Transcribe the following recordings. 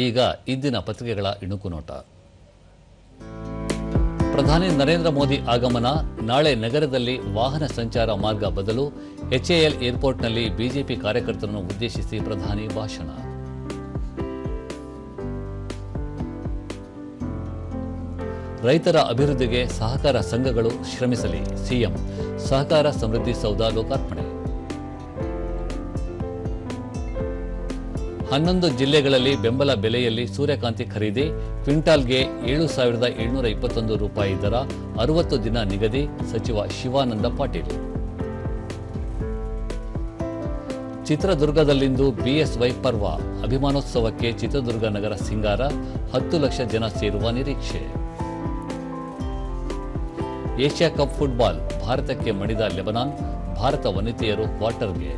ಈಗ ಇಂದಿನ ಪತ್ರಿಕೆಗಳ ಇಣುಕು ನೋಟ. ಪ್ರಧಾನಿ ನರೇಂದ್ರ ಮೋದಿ ಆಗಮನ, ನಾಳೆ ನಗರದಲ್ಲಿ ವಾಹನ ಸಂಚಾರ ಮಾರ್ಗ ಬದಲು, ಎಚ್ಎಎಲ್ ಏರ್ಪೋರ್ಟ್ನಲ್ಲಿ ಬಿಜೆಪಿ ಕಾರ್ಯಕರ್ತರನ್ನು ಉದ್ದೇಶಿಸಿ ಪ್ರಧಾನಿ ಭಾಷಣ. ರೈತರ ಅಭಿವೃದ್ಧಿಗೆ ಸಹಕಾರ ಸಂಘಗಳು ಶ್ರಮಿಸಲಿ, ಸಿಎಂ. ಸಹಕಾರ ಸಮೃದ್ಧಿ ಸೌಧ ಲೋಕಾರ್ಪಣೆ. 11 ಜಿಲ್ಲೆಗಳಲ್ಲಿ ಬೆಂಬಲ ಬೆಲೆಯಲ್ಲಿ ಸೂರ್ಯಕಾಂತಿ ಖರೀದಿ, ಕ್ವಿಂಟಾಲ್ಗೆ 7,721 ರೂಪಾಯಿ ದರ, 60 ದಿನ ನಿಗದಿ, ಸಚಿವ ಶಿವಾನಂದ ಪಾಟೀಲ್. ಚಿತ್ರದುರ್ಗದಲ್ಲಿಂದು ಬಿಎಸ್ವೈ ಪರ್ವ, ಅಭಿಮಾನೋತ್ಸವಕ್ಕೆ ಚಿತ್ರದುರ್ಗ ನಗರ ಸಿಂಗಾರ, 10 ಲಕ್ಷ ಜನ ಸೇರುವ ನಿರೀಕ್ಷೆ. ಏಷ್ಯಾ ಕಪ್ ಫುಟ್ಬಾಲ್, ಭಾರತಕ್ಕೆ ಮಣಿದ ಲೆಬನಾನ್, ಭಾರತ ವನಿತೆಯರು ಕ್ವಾರ್ಟರ್ಗೆ.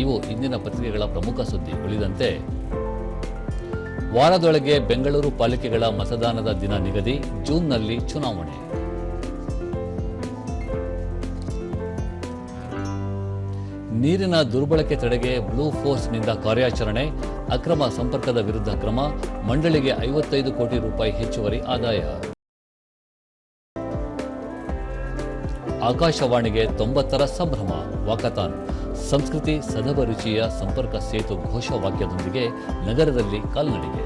ಇವು ಇಂದಿನ ಪತ್ರಿಕೆಗಳ ಪ್ರಮುಖ ಸುದ್ದಿ. ಉಳಿದಂತೆ ವಾರದೊಳಗೆ ಬೆಂಗಳೂರು ಪಾಲಿಕೆಗಳ ಮತದಾನದ ದಿನ ನಿಗದಿ, ಜೂನ್ನಲ್ಲಿ ಚುನಾವಣೆ. ನೀರಿನ ದುರ್ಬಳಕೆ ತಡೆಗೆ ಬ್ಲೂ ಫೋರ್ಸ್ನಿಂದ ಕಾರ್ಯಾಚರಣೆ, ಅಕ್ರಮ ಸಂಪರ್ಕದ ವಿರುದ್ಧ ಕ್ರಮ, ಮಂಡಳಿಗೆ 55 ಕೋಟಿ ರೂಪಾಯಿ ಹೆಚ್ಚುವರಿ ಆದಾಯ. ಆಕಾಶವಾಣಿಗೆ 90ರ ಸಂಭ್ರಮ, ವಾಕಥಾನ್, ಸಂಸ್ಕೃತಿ ಸದಭಿರುಚಿಯ ಸಂಪರ್ಕ ಸೇತು ಘೋಷವಾಕ್ಯದೊಂದಿಗೆ ನಗರದಲ್ಲಿ ಕಾಲ್ನಡಿಗೆ.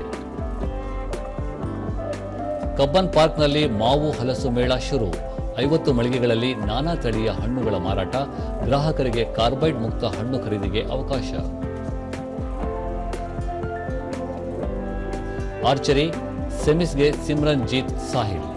ಕಬ್ಬನ್ ಪಾರ್ಕ್ನಲ್ಲಿ ಮಾವು ಹಲಸು ಮೇಳ ಶುರು, 50 ಮಳಿಗೆಗಳಲ್ಲಿ ನಾನಾ ತಳಿಯ ಹಣ್ಣುಗಳ ಮಾರಾಟ, ಗ್ರಾಹಕರಿಗೆ ಕಾರ್ಬೈಡ್ ಮುಕ್ತ ಹಣ್ಣು ಖರೀದಿಗೆ ಅವಕಾಶ. ಆರ್ಚರಿ, ಸೆಮಿಸ್ಗೆ ಸಿಮ್ರನ್ ಜೀತ್ ಸಾಹಿಲ್.